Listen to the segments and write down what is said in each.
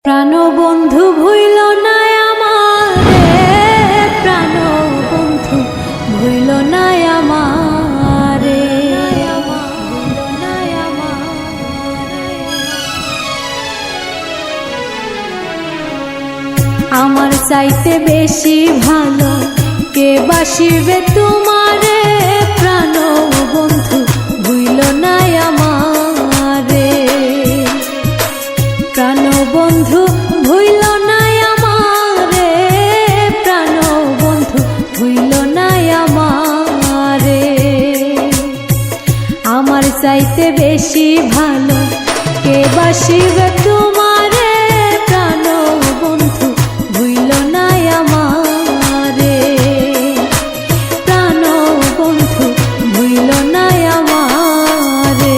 প্রাণবন্ধু ভুইল না আমারে, প্রাণবন্ধু ভুইল না আমারে, আমার চাইতে বেশি ভালো কে বাসিবে তোমারে, প্রাণবন্ধু ভুইল না আমারে, প্রাণবন্ধু ভুইল না আমারে, প্রাণবন্ধু ভুইল না আমারে, আমার চাইতে বেশি ভালো কে বাসিবে তোমারে, প্রাণবন্ধু ভুইল না আমারে, প্রাণবন্ধু ভুইল না আমারে।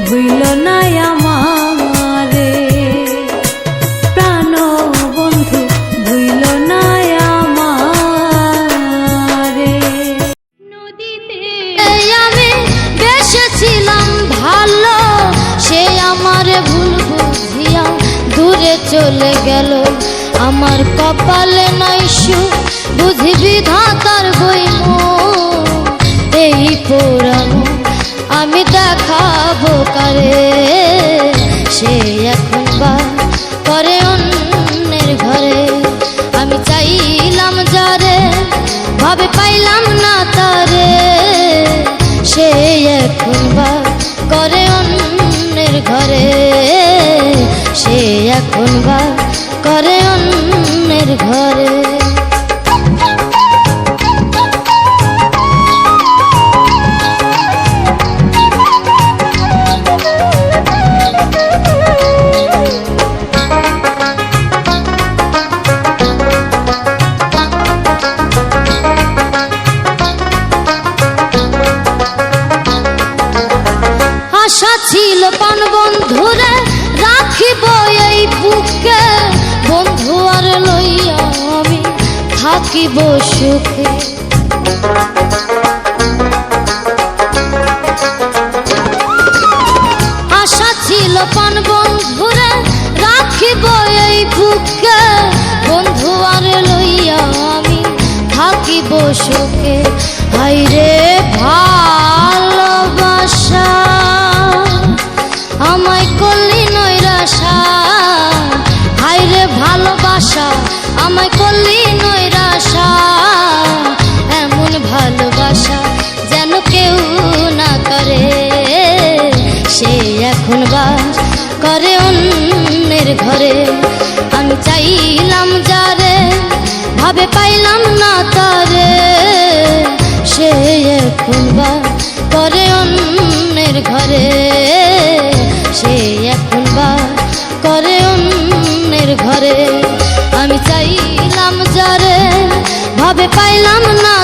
ভুইল না আমারে, প্রাণবন্ধু ভুইল না আমারে। নদীতে আমি বেসেছিলাম ভালো, সে আমার ভুল বুঝিয়া দূরে চলে গেল। আমার কপালে নাই সুখ, বুঝি বিধাতার বইমন, এই পোড়ানো আমি দেখাবো কারে, সে এখন বা করে অন্যের ঘরে। আমি চাইলাম যারে, ভাবে পাইলাম না তারে, সে এখন বা করে অন্যের ঘরে, সে এখন বা করে অন্যের ঘরে। আশা ছিল পান বন্ধুরে রাখিব এই বুকে, বন্ধু আর লইয়া আমি থাকিব সুখে। আশা ছিল পান বন্ধুরে রাখিব এই বুকে, বন্ধু আর লইয়া আমি থাকিব সুখে। হায়রে ভালোবাসা আমায় করলি নৈরাশা, হায়রে ভালোবাসা আমায় করলি নৈরাশা, এমন ভালোবাসা যেন কেউ না করে, সে এখন বাস করে অন্যের ঘরে। আমি চাইলাম যারে, ভাবে পাইলাম না তারে, সে এখন বাস করে অন্যের ঘরে, সে এখন বাস করে অন্যের ঘরে। আমি চাইলাম যারে, ভাবে পাইলাম না